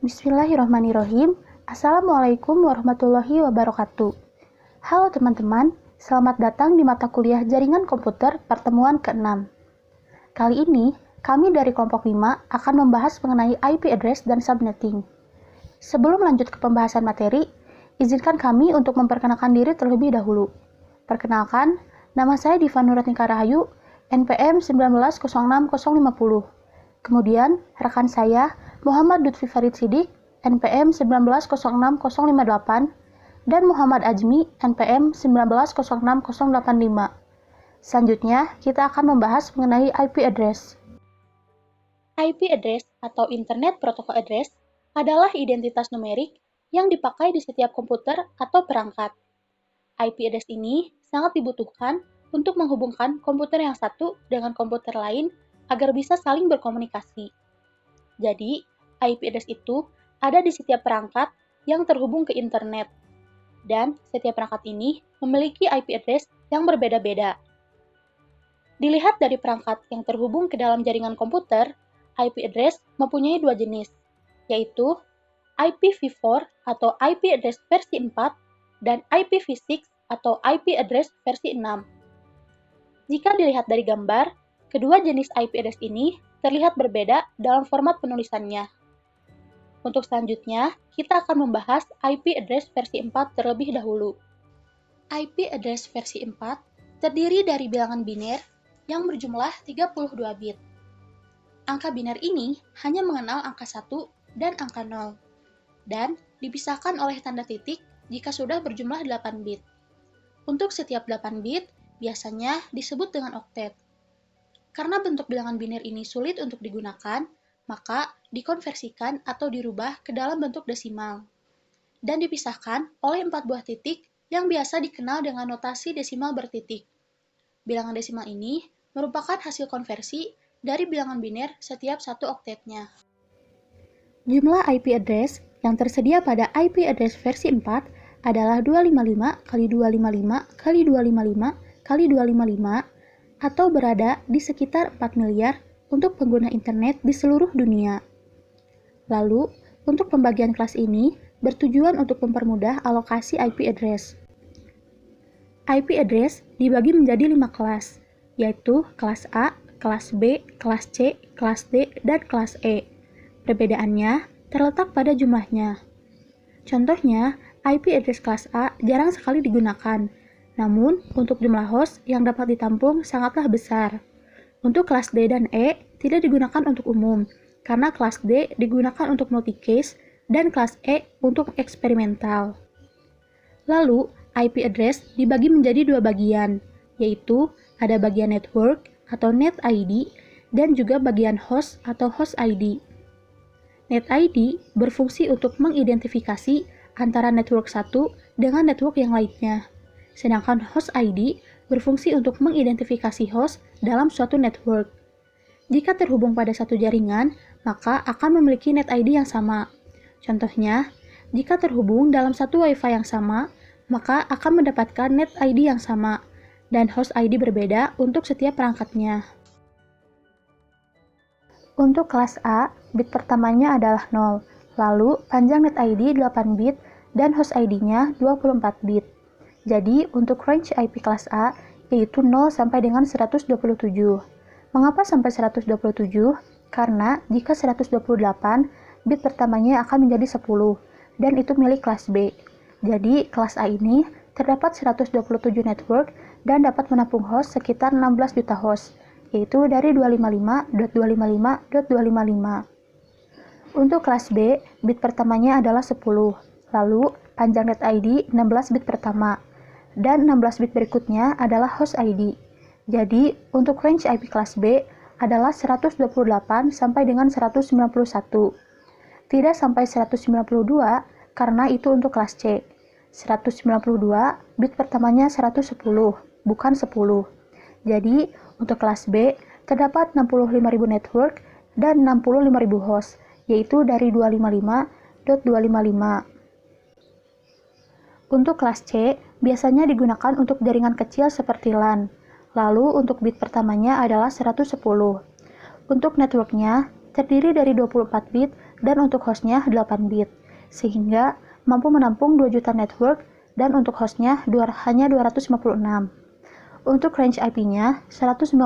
Bismillahirrahmanirrahim. Assalamualaikum warahmatullahi wabarakatuh. Halo teman-teman, selamat datang di mata kuliah Jaringan Komputer pertemuan ke-6. Kali ini, kami dari kelompok 5 akan membahas mengenai IP address dan subnetting. Sebelum lanjut ke pembahasan materi, izinkan kami untuk memperkenalkan diri terlebih dahulu. Perkenalkan, nama saya Diva Nuratnika Rahayu, NPM 1906050. Kemudian, rekan saya Muhammad Lutfi Farid Sidik, NPM 1906058, dan Muhammad Ajmi, NPM 1906085. Selanjutnya, kita akan membahas mengenai IP address. IP address atau Internet Protocol Address adalah identitas numerik yang dipakai di setiap komputer atau perangkat. IP address ini sangat dibutuhkan untuk menghubungkan komputer yang satu dengan komputer lain agar bisa saling berkomunikasi. Jadi, IP address itu ada di setiap perangkat yang terhubung ke internet. Dan setiap perangkat ini memiliki IP address yang berbeda-beda. Dilihat dari perangkat yang terhubung ke dalam jaringan komputer, IP address mempunyai dua jenis, yaitu IPv4 atau IP address versi 4 dan IPv6 atau IP address versi 6. Jika dilihat dari gambar, kedua jenis IP address ini terlihat berbeda dalam format penulisannya. Untuk selanjutnya, kita akan membahas IP address versi 4 terlebih dahulu. IP address versi 4 terdiri dari bilangan biner yang berjumlah 32 bit. Angka biner ini hanya mengenal angka 1 dan angka 0, dan dipisahkan oleh tanda titik jika sudah berjumlah 8 bit. Untuk setiap 8 bit, biasanya disebut dengan oktet. Karena bentuk bilangan biner ini sulit untuk digunakan, maka dikonversikan atau dirubah ke dalam bentuk desimal, dan dipisahkan oleh 4 buah titik yang biasa dikenal dengan notasi desimal bertitik. Bilangan desimal ini merupakan hasil konversi dari bilangan biner setiap satu oktetnya. Jumlah IP address yang tersedia pada IP address versi 4 adalah 255 x 255 x 255 x 255 atau berada di sekitar 4 miliar untuk pengguna internet di seluruh dunia. Lalu, untuk pembagian kelas ini bertujuan untuk mempermudah alokasi IP address. IP address dibagi menjadi 5 kelas, yaitu kelas A, kelas B, kelas C, kelas D, dan kelas E. Perbedaannya terletak pada jumlahnya. Contohnya, IP address kelas A jarang sekali digunakan, namun untuk jumlah host yang dapat ditampung sangatlah besar. Untuk kelas D dan E tidak digunakan untuk umum, karena kelas D digunakan untuk multicase dan kelas E untuk eksperimental. Lalu, IP address dibagi menjadi dua bagian, yaitu ada bagian network atau net ID dan juga bagian host atau host ID. Net ID berfungsi untuk mengidentifikasi antara network satu dengan network yang lainnya, sedangkan host ID berfungsi untuk mengidentifikasi host dalam suatu network. Jika terhubung pada satu jaringan, maka akan memiliki net ID yang sama. Contohnya, jika terhubung dalam satu WiFi yang sama, maka akan mendapatkan net ID yang sama, dan host ID berbeda untuk setiap perangkatnya. Untuk kelas A, bit pertamanya adalah 0, lalu panjang net ID 8 bit dan host ID-nya 24 bit. Jadi, untuk range IP kelas A, yaitu 0 sampai dengan 127. Mengapa sampai 127? Karena jika 128, bit pertamanya akan menjadi 10, dan itu milik kelas B. Jadi, kelas A ini terdapat 127 network dan dapat menampung host sekitar 16 juta host, yaitu dari 255.255.255. Untuk kelas B, bit pertamanya adalah 10, lalu panjang net ID 16 bit pertama, dan 16 bit berikutnya adalah host ID. Jadi, untuk range IP kelas B adalah 128 sampai dengan 191. Tidak sampai 192 karena itu untuk kelas C. 192 bit pertamanya 110, bukan 10. Jadi, untuk kelas B terdapat 65.000 network dan 65.000 host, yaitu dari 255.255. Untuk kelas C, biasanya digunakan untuk jaringan kecil seperti LAN. Lalu untuk bit pertamanya adalah 110. Untuk networknya, terdiri dari 24 bit dan untuk hostnya 8 bit, sehingga mampu menampung 2 juta network dan untuk hostnya hanya 256. Untuk range IP-nya 192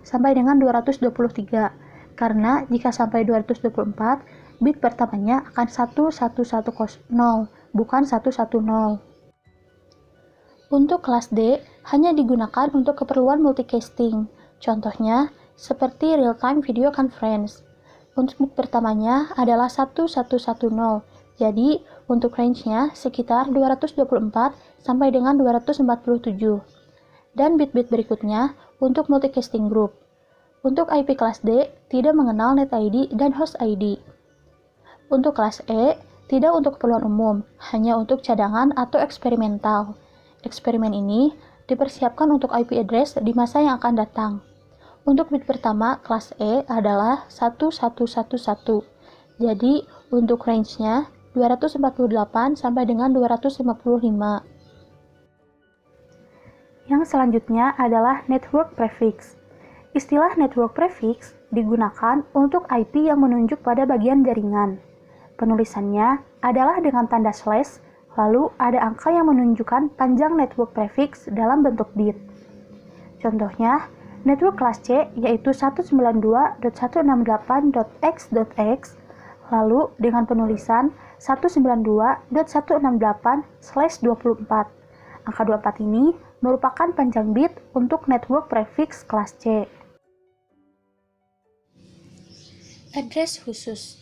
sampai dengan 223, karena jika sampai 224, bit pertamanya akan 1110, bukan 110. Untuk kelas D hanya digunakan untuk keperluan multicasting, contohnya seperti real-time video conference. Untuk bit pertamanya adalah 1110, jadi untuk range-nya sekitar 224 sampai dengan 247. Dan bit-bit berikutnya untuk multicasting group. Untuk IP kelas D tidak mengenal net ID dan host ID. Untuk kelas E tidak untuk keperluan umum, hanya untuk cadangan atau eksperimental. Eksperimen ini dipersiapkan untuk IP address di masa yang akan datang. Untuk bit pertama kelas E adalah 1111. Jadi untuk range-nya 248 sampai dengan 255. Yang selanjutnya adalah network prefix. Istilah network prefix digunakan untuk IP yang menunjuk pada bagian jaringan. Penulisannya adalah dengan tanda slash, lalu ada angka yang menunjukkan panjang network prefix dalam bentuk bit. Contohnya, network kelas C yaitu 192.168.x.x, lalu dengan penulisan 192.168/24. Angka 24 ini merupakan panjang bit untuk network prefix kelas C. Address khusus.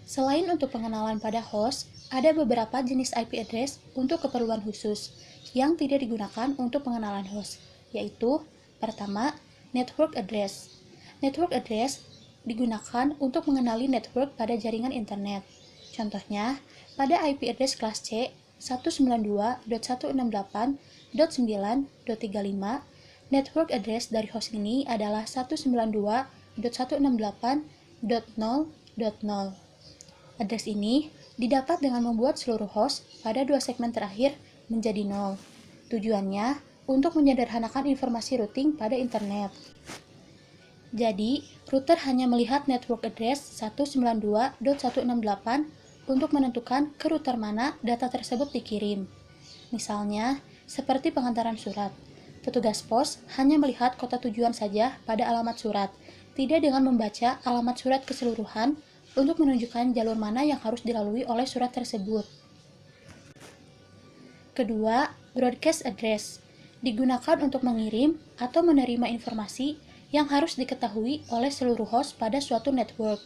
Selain untuk pengenalan pada host, ada beberapa jenis IP address untuk keperluan khusus yang tidak digunakan untuk pengenalan host, yaitu pertama, network address. Network address digunakan untuk mengenali network pada jaringan internet. Contohnya, pada IP address kelas C 192.168.9.35, network address dari host ini adalah 192.168.0.0. Address ini didapat dengan membuat seluruh host pada 2 segmen terakhir menjadi 0. Tujuannya untuk menyederhanakan informasi routing pada internet. Jadi, router hanya melihat network address 192.168 untuk menentukan ke router mana data tersebut dikirim. Misalnya, seperti pengantaran surat. Petugas pos hanya melihat kota tujuan saja pada alamat surat, tidak dengan membaca alamat surat keseluruhan untuk menunjukkan jalur mana yang harus dilalui oleh surat tersebut. Kedua, broadcast address digunakan untuk mengirim atau menerima informasi yang harus diketahui oleh seluruh host pada suatu network.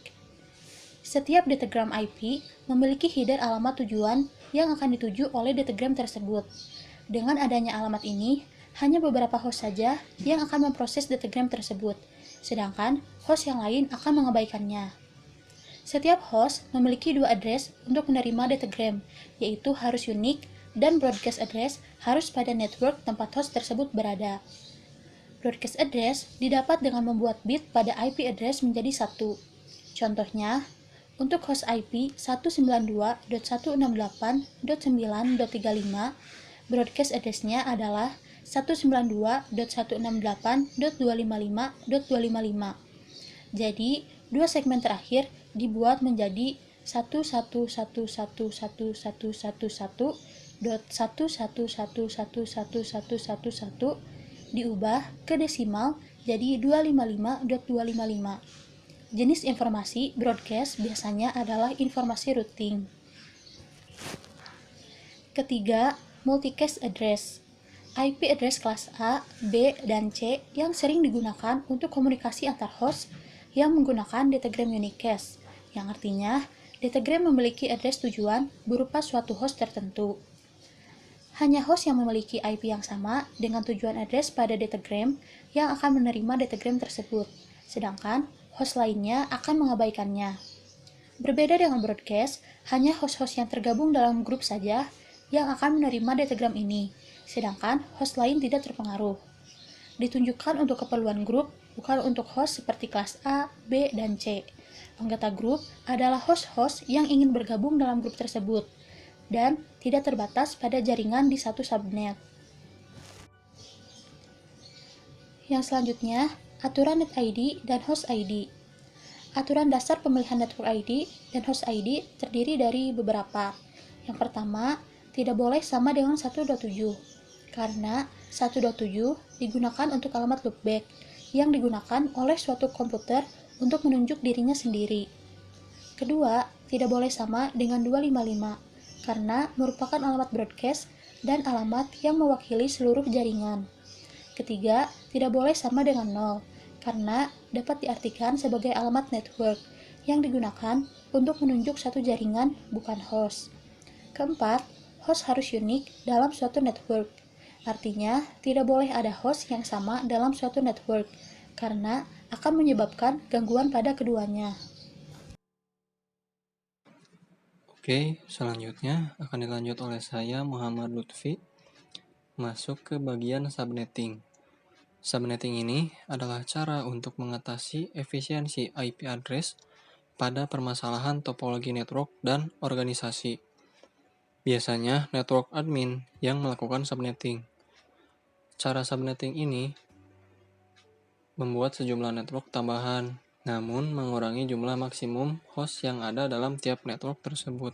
Setiap datagram IP memiliki header alamat tujuan yang akan dituju oleh datagram tersebut. Dengan adanya alamat ini, hanya beberapa host saja yang akan memproses datagram tersebut, sedangkan host yang lain akan mengabaikannya. Setiap host memiliki 2 address untuk menerima datagram, yaitu harus unik dan broadcast address harus pada network tempat host tersebut berada. Broadcast address didapat dengan membuat bit pada IP address menjadi 1. Contohnya, untuk host IP 192.168.9.35, broadcast address-nya adalah 192.168.255.255. Jadi, 2 segmen terakhir dibuat menjadi 1111111.1111111 diubah ke desimal jadi 255.255. Jenis informasi broadcast biasanya adalah informasi routing. Ketiga, multicast address. IP address kelas A, B, dan C yang sering digunakan untuk komunikasi antar host yang menggunakan datagram unicast, yang artinya datagram memiliki address tujuan berupa suatu host tertentu. Hanya host yang memiliki IP yang sama dengan tujuan address pada datagram yang akan menerima datagram tersebut, sedangkan host lainnya akan mengabaikannya. Berbeda dengan broadcast, hanya host-host yang tergabung dalam grup saja yang akan menerima datagram ini, sedangkan host lain tidak terpengaruh. Ditunjukkan untuk keperluan grup, bukan untuk host seperti kelas A, B, dan C. Anggota grup adalah host-host yang ingin bergabung dalam grup tersebut, dan tidak terbatas pada jaringan di satu subnet. Yang selanjutnya, aturan net ID dan host ID. Aturan dasar pemilihan network ID dan host ID terdiri dari beberapa. Yang pertama, tidak boleh sama dengan 127, karena 127 digunakan untuk alamat loopback yang digunakan oleh suatu komputer untuk menunjuk dirinya sendiri. Kedua, tidak boleh sama dengan 255, karena merupakan alamat broadcast dan alamat yang mewakili seluruh jaringan. Ketiga, tidak boleh sama dengan 0, karena dapat diartikan sebagai alamat network yang digunakan untuk menunjuk satu jaringan, bukan host. Keempat, host harus unik dalam suatu network. Artinya, tidak boleh ada host yang sama dalam suatu network, karena akan menyebabkan gangguan pada keduanya. Oke, selanjutnya akan dilanjut oleh saya, Muhammad Lutfi, masuk ke bagian subnetting. Subnetting ini adalah cara untuk mengatasi efisiensi IP address pada permasalahan topologi network dan organisasi. Biasanya network admin yang melakukan subnetting. Cara subnetting ini membuat sejumlah network tambahan, namun mengurangi jumlah maksimum host yang ada dalam tiap network tersebut.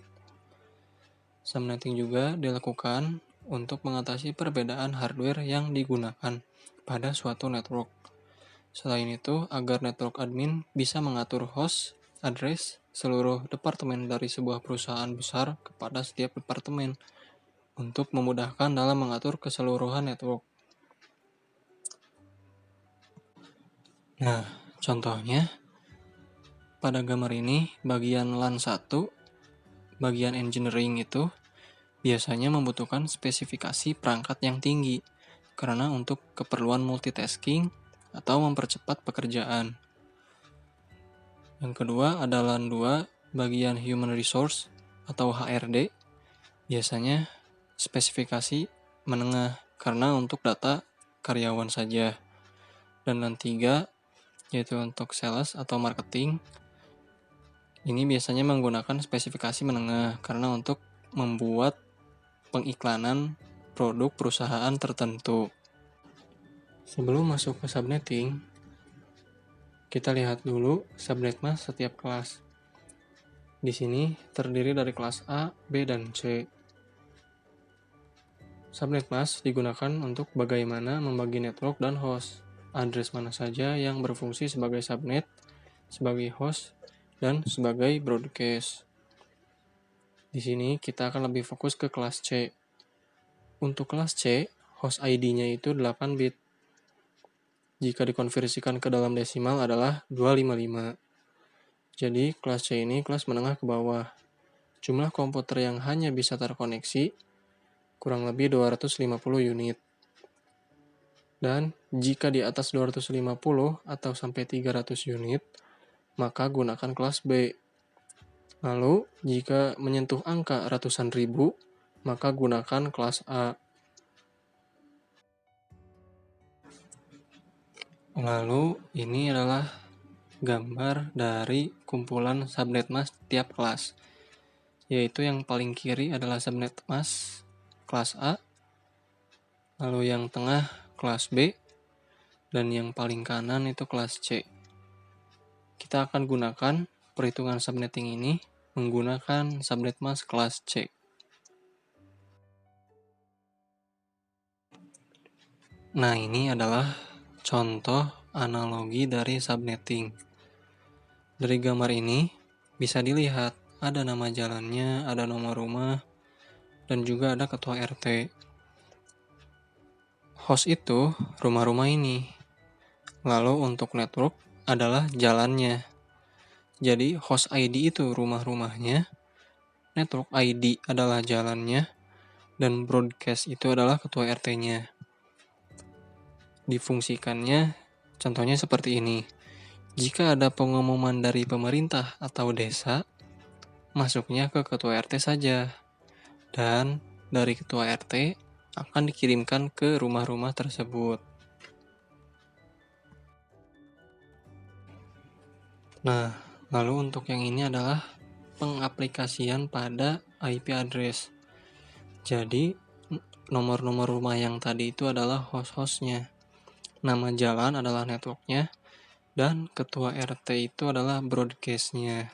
Subnetting juga dilakukan untuk mengatasi perbedaan hardware yang digunakan pada suatu network. Selain itu, agar network admin bisa mengatur host, address, seluruh departemen dari sebuah perusahaan besar kepada setiap departemen untuk memudahkan dalam mengatur keseluruhan network. Nah, contohnya, pada gambar ini, bagian LAN 1, bagian engineering itu biasanya membutuhkan spesifikasi perangkat yang tinggi, karena untuk keperluan multitasking atau mempercepat pekerjaan. Yang kedua ada LAN 2, bagian Human Resource atau HRD, biasanya spesifikasi menengah, karena untuk data karyawan saja. Dan LAN 3, yaitu untuk sales atau marketing, ini biasanya menggunakan spesifikasi menengah karena untuk membuat pengiklanan produk perusahaan tertentu. Sebelum masuk ke subnetting, kita lihat dulu subnet mask setiap kelas. Di sini terdiri dari kelas A, B, dan C. Subnet mask digunakan untuk bagaimana membagi network dan host. Address mana saja yang berfungsi sebagai subnet, sebagai host, dan sebagai broadcast. Di sini kita akan lebih fokus ke kelas C. Untuk kelas C, host ID-nya itu 8 bit. Jika dikonversikan ke dalam desimal adalah 255. Jadi kelas C ini kelas menengah ke bawah. Jumlah komputer yang hanya bisa terkoneksi kurang lebih 250 unit. Dan jika di atas 250 atau sampai 300 unit, maka gunakan kelas B. Lalu, jika menyentuh angka ratusan ribu, maka gunakan kelas A. Lalu, ini adalah gambar dari kumpulan subnet mask tiap kelas. Yaitu yang paling kiri adalah subnet mask kelas A, lalu yang tengah kelas B, dan yang paling kanan itu kelas C. Kita akan gunakan perhitungan subnetting ini menggunakan subnet mask kelas C. Nah, ini adalah contoh analogi dari subnetting. Dari gambar ini bisa dilihat ada nama jalannya, ada nomor rumah, dan juga ada ketua RT. Host itu rumah-rumah ini. Lalu untuk network adalah jalannya. Jadi host ID itu rumah-rumahnya, network ID adalah jalannya, dan broadcast itu adalah ketua RT-nya. Difungsikannya contohnya seperti ini. Jika ada pengumuman dari pemerintah atau desa, masuknya ke ketua RT saja. Dan dari ketua RT akan dikirimkan ke rumah-rumah tersebut. Nah, lalu untuk yang ini adalah pengaplikasian pada IP address. Jadi, nomor-nomor rumah yang tadi itu adalah host-hostnya. Nama jalan adalah networknya, dan ketua RT itu adalah broadcast-nya.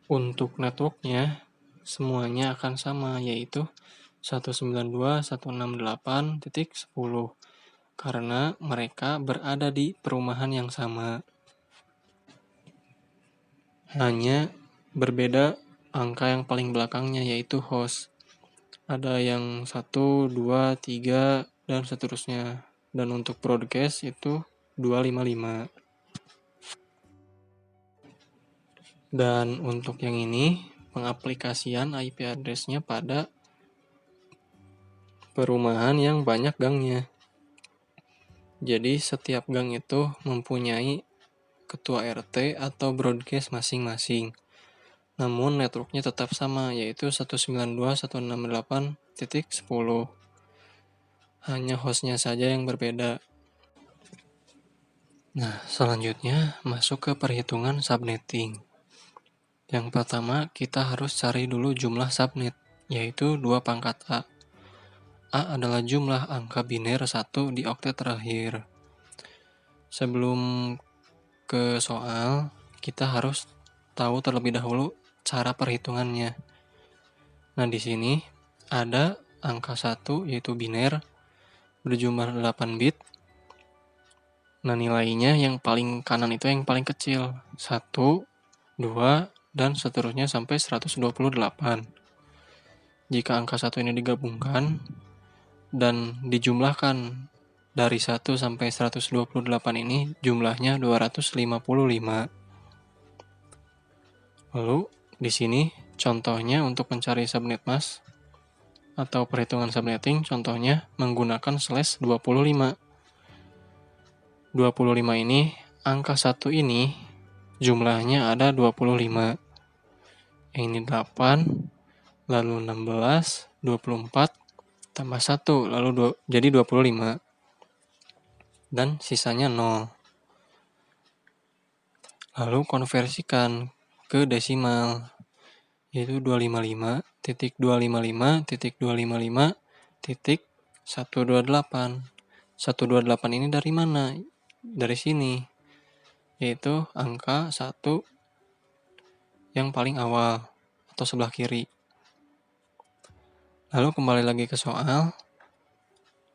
Untuk networknya, semuanya akan sama, yaitu 192.168.10, karena mereka berada di perumahan yang sama. Hanya berbeda angka yang paling belakangnya, yaitu host. Ada yang 1, 2, 3, dan seterusnya. Dan untuk broadcast itu 255. Dan untuk yang ini, pengaplikasian IP address-nya pada perumahan yang banyak gangnya. Jadi setiap gang itu mempunyai ketua RT atau broadcast masing-masing. Namun networknya tetap sama, yaitu 192.168.10. Hanya hostnya saja yang berbeda. Nah, selanjutnya masuk ke perhitungan subnetting. Yang pertama, kita harus cari dulu jumlah subnet, yaitu 2 pangkat A. A adalah jumlah angka biner 1 di oktet terakhir. Sebelum ke soal, kita harus tahu terlebih dahulu cara perhitungannya. Nah, di sini ada angka 1 yaitu biner berjumlah 8 bit. Nah, nilainya yang paling kanan itu yang paling kecil, 1, 2, dan seterusnya sampai 128. Jika angka 1 ini digabungkan dan dijumlahkan dari 1 sampai 128 ini jumlahnya 255. Lalu di sini contohnya untuk mencari subnet mask atau perhitungan subnetting, contohnya menggunakan slash 25. 25 ini, angka 1 ini jumlahnya ada 25. Ini 8, lalu 16, 24, tambah 1, lalu jadi 25. Dan sisanya 0. Lalu konversikan ke desimal, yaitu 255.255.255.128. 128 ini dari mana? Dari sini, yaitu angka 1 yang paling awal atau sebelah kiri. Lalu kembali lagi ke soal,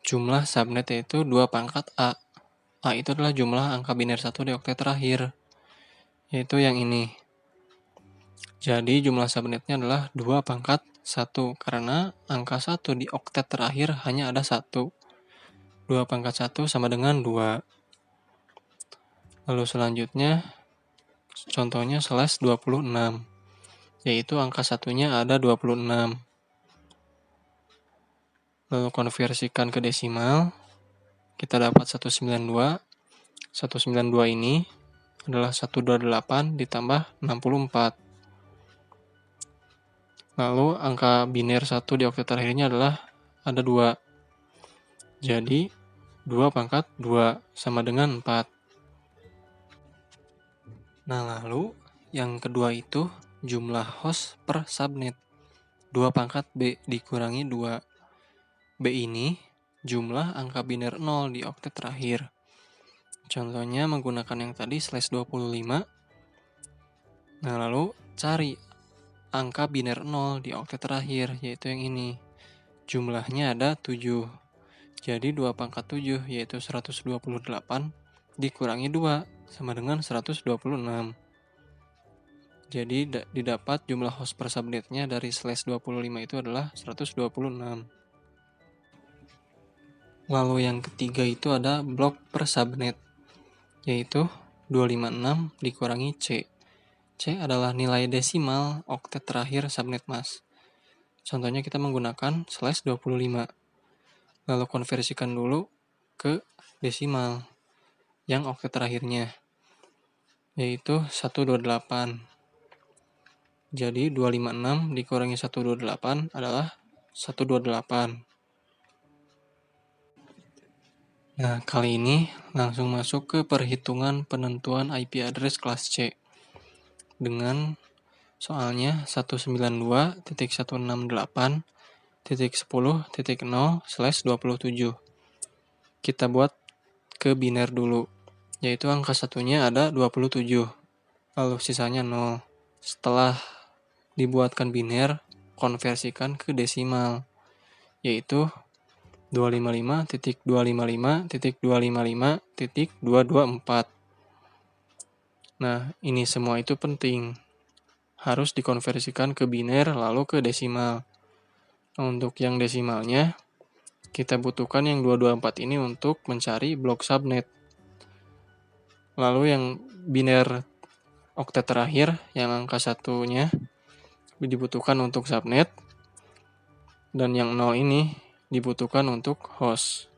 jumlah subnet yaitu 2 pangkat A. A itu adalah jumlah angka biner 1 di oktet terakhir, yaitu yang ini. Jadi jumlah subnetnya adalah 2 pangkat 1, karena angka 1 di oktet terakhir hanya ada 1. 2 pangkat 1 sama dengan 2. Lalu selanjutnya, contohnya slash 26, yaitu angka satunya ada 26. Lalu konversikan ke desimal, kita dapat 192. 192 ini adalah 128 ditambah 64. Lalu angka biner 1 di oktet terakhirnya adalah ada 2. Jadi 2 pangkat 2 sama dengan 4. Nah, lalu yang kedua itu jumlah host per subnet. 2 pangkat B dikurangi 2. B ini jumlah angka biner 0 di oktet terakhir. Contohnya menggunakan yang tadi slash 25. Nah, lalu cari angka biner 0 di oktet terakhir, yaitu yang ini. Jumlahnya ada 7. Jadi 2 pangkat 7 yaitu 128 dikurangi 2 sama dengan 126. Jadi didapat jumlah host per subnetnya dari slash 25 itu adalah 126. Lalu yang ketiga itu ada blok per subnet, yaitu 256 dikurangi C. C adalah nilai desimal oktet terakhir subnet mask. Contohnya kita menggunakan slash 25. Lalu konversikan dulu ke desimal yang oktet terakhirnya, yaitu 128. Jadi 256 dikurangi 128 adalah 128. Nah, kali ini langsung masuk ke perhitungan penentuan IP address kelas C. Dengan soalnya 192.168.10.0/27. Kita buat ke biner dulu. yaitu angka satunya ada 27, lalu sisanya 0. Setelah dibuatkan biner, konversikan ke desimal, yaitu 255.255.255.224. Nah, ini semua itu penting. Harus dikonversikan ke biner lalu ke desimal. Untuk yang desimalnya, kita butuhkan yang 224 ini untuk mencari blok subnet. Lalu yang biner oktet terakhir, yang angka satunya dibutuhkan untuk subnet, dan yang 0 ini dibutuhkan untuk host.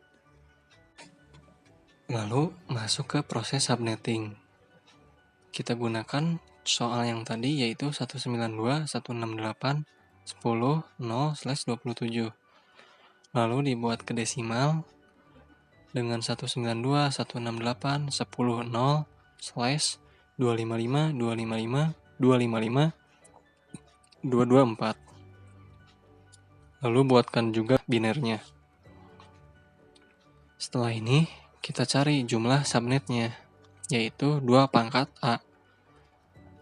Lalu masuk ke proses subnetting. Kita gunakan soal yang tadi, yaitu 192.168.10.0/27. Lalu dibuat ke desimal dengan 192.168.10.0/255.255.254. Lalu buatkan juga binernya. Setelah ini, kita cari jumlah subnetnya, yaitu 2 pangkat A.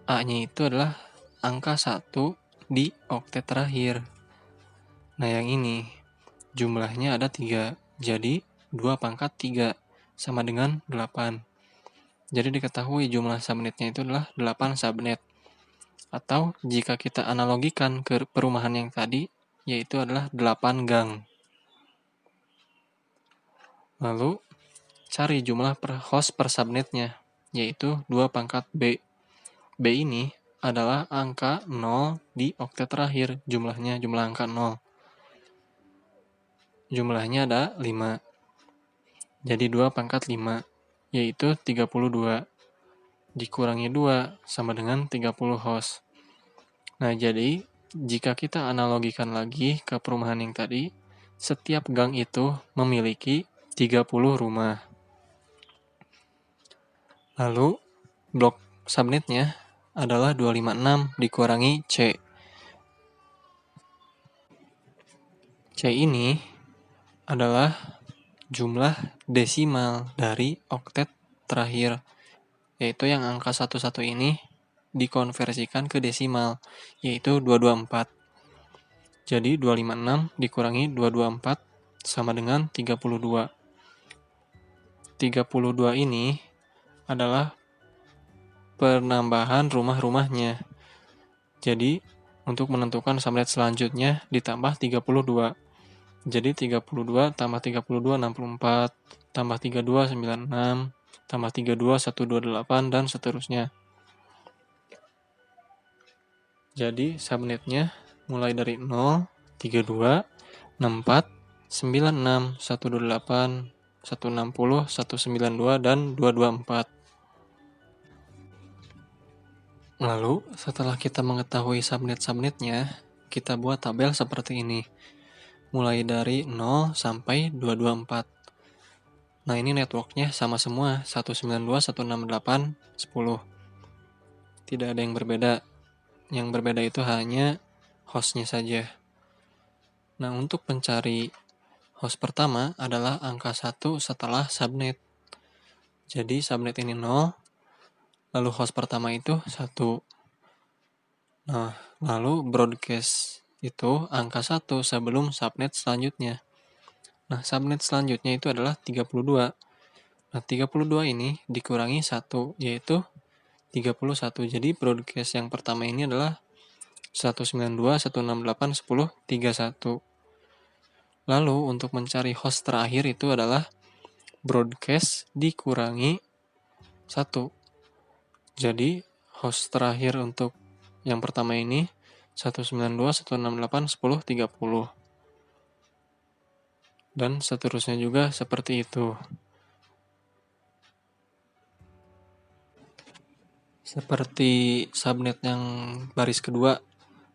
A-nya itu adalah angka 1 di oktet terakhir. Nah, yang ini jumlahnya ada 3, jadi 2 pangkat 3 sama dengan 8. Jadi diketahui jumlah subnetnya itu adalah 8 subnet. Atau jika kita analogikan ke perumahan yang tadi, yaitu adalah 8 gang. Lalu cari jumlah per host per subnetnya, yaitu 2 pangkat B. B ini adalah angka 0 di oktet terakhir, jumlah angka 0. Jumlahnya ada 5. Jadi 2 pangkat 5, yaitu 32. Dikurangi 2 sama dengan 30 host. Nah, jadi jika kita analogikan lagi ke perumahan yang tadi, setiap gang itu memiliki 30 rumah. Lalu blok subnetnya adalah 256 dikurangi C. C ini adalah jumlah desimal dari oktet terakhir, yaitu yang angka 11 ini dikonversikan ke desimal, yaitu 224. Jadi 256 dikurangi 224 sama dengan 32. 32 ini adalah penambahan rumah-rumahnya. Jadi untuk menentukan subnet selanjutnya ditambah 32. Jadi 32 tambah 32 64, tambah 32 96, tambah 32 128, dan seterusnya. Jadi subnetnya mulai dari 0, 32, 64, 96, 128, 160, 192, dan 224. Lalu setelah kita mengetahui subnet-subnetnya, kita buat tabel seperti ini. Mulai dari 0 sampai 224. Nah, ini networknya sama semua, 192, 168, 10. Tidak ada yang berbeda. Yang berbeda itu hanya hostnya saja. Nah, untuk mencari host pertama adalah angka 1 setelah subnet. Jadi subnet ini 0, lalu host pertama itu 1. Nah, lalu broadcast itu angka 1 sebelum subnet selanjutnya. Nah, subnet selanjutnya itu adalah 32. Nah, 32 ini dikurangi 1, yaitu 31. Jadi broadcast yang pertama ini adalah 192, 168, 10, 31. Lalu untuk mencari host terakhir itu adalah broadcast dikurangi 1. Jadi host terakhir untuk yang pertama ini 192, 168, 10, 30. Dan seterusnya juga seperti itu. Seperti subnet yang baris kedua,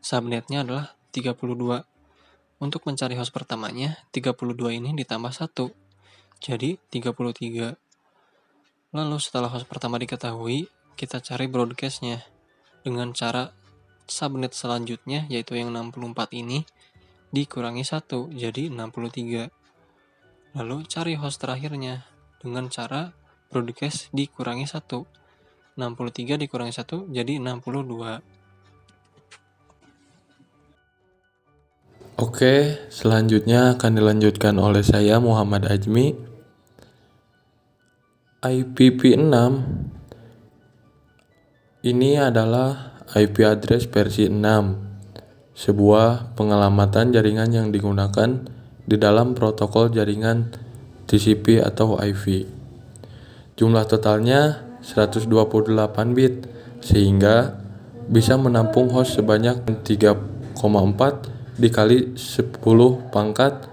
subnetnya adalah 32. Untuk mencari host pertamanya, 32 ini ditambah 1, jadi 33. Lalu setelah host pertama diketahui, kita cari broadcastnya dengan cara subnet selanjutnya, yaitu yang 64 ini, dikurangi 1, jadi 63. Lalu cari host terakhirnya dengan cara broadcast dikurangi 1. 63 dikurangi 1 jadi 62. Oke, selanjutnya akan dilanjutkan oleh saya Muhammad Ajmi. IPv6 ini adalah IP address versi 6, sebuah pengelamatan jaringan yang digunakan di dalam protokol jaringan TCP atau IP. Jumlah totalnya 128 bit, sehingga bisa menampung host sebanyak 3,4 dikali 10 pangkat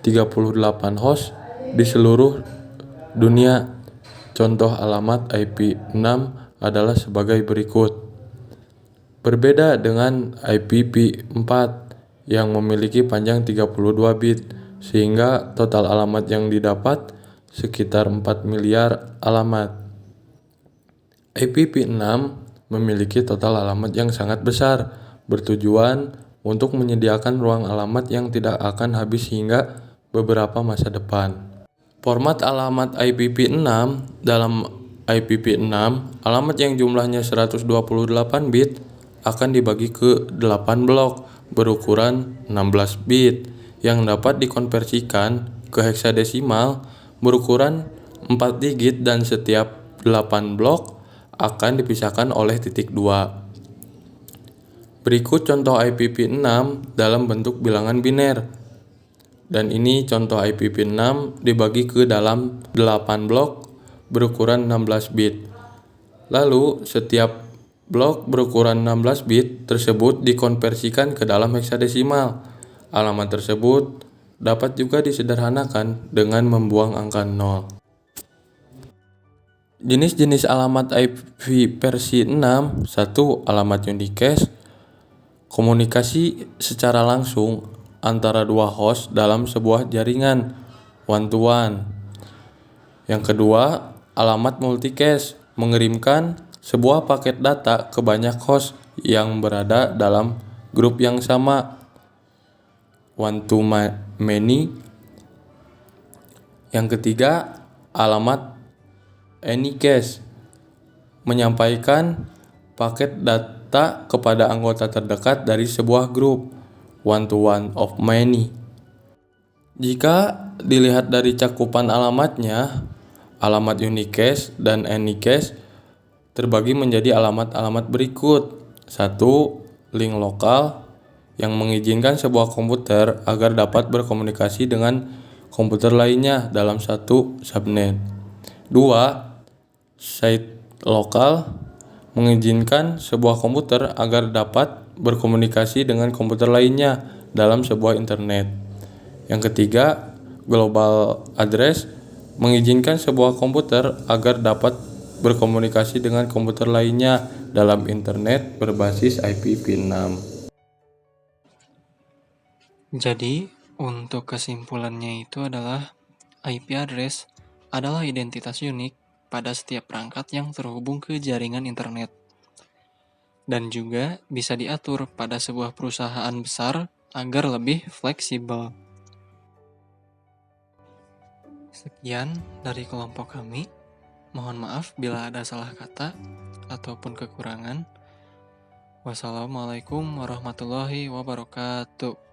38 host di seluruh dunia. Contoh alamat IP6 adalah sebagai berikut. Berbeda dengan IPv4 yang memiliki panjang 32 bit, sehingga total alamat yang didapat sekitar 4 miliar alamat. IPv6 memiliki total alamat yang sangat besar, bertujuan untuk menyediakan ruang alamat yang tidak akan habis hingga beberapa masa depan. Format alamat IPv6 dalam IPv6, alamat yang jumlahnya 128 bit akan dibagi ke 8 blok berukuran 16 bit yang dapat dikonversikan ke heksadesimal berukuran 4 digit, dan setiap 8 blok akan dipisahkan oleh titik 2. Berikut contoh IPv6 dalam bentuk bilangan biner. Dan ini contoh IPv6 dibagi ke dalam 8 blok berukuran 16 bit. Lalu setiap blok berukuran 16 bit tersebut dikonversikan ke dalam heksadesimal. Alamat tersebut dapat juga disederhanakan dengan membuang angka 0. Jenis-jenis alamat IP versi 6. 1. Alamat unicast, komunikasi secara langsung antara dua host dalam sebuah jaringan one-to-one. Yang kedua, alamat multicast, mengirimkan sebuah paket data ke banyak host yang berada dalam grup yang sama, one-to-many. Yang ketiga, alamat anycast, menyampaikan paket data kepada anggota terdekat dari sebuah grup, one-to-one of many. Jika dilihat dari cakupan alamatnya, alamat unicast dan anycast terbagi menjadi alamat-alamat berikut. 1. Link lokal, yang mengizinkan sebuah komputer agar dapat berkomunikasi dengan komputer lainnya dalam satu subnet. 2. Site lokal, mengizinkan sebuah komputer agar dapat berkomunikasi dengan komputer lainnya dalam sebuah internet. Yang ketiga, global address, mengizinkan sebuah komputer agar dapat berkomunikasi dengan komputer lainnya dalam internet berbasis IPv6. Jadi, untuk kesimpulannya itu adalah IP address adalah identitas unik pada setiap perangkat yang terhubung ke jaringan internet, dan juga bisa diatur pada sebuah perusahaan besar agar lebih fleksibel. Sekian dari kelompok kami. Mohon maaf bila ada salah kata ataupun kekurangan. Wassalamualaikum warahmatullahi wabarakatuh.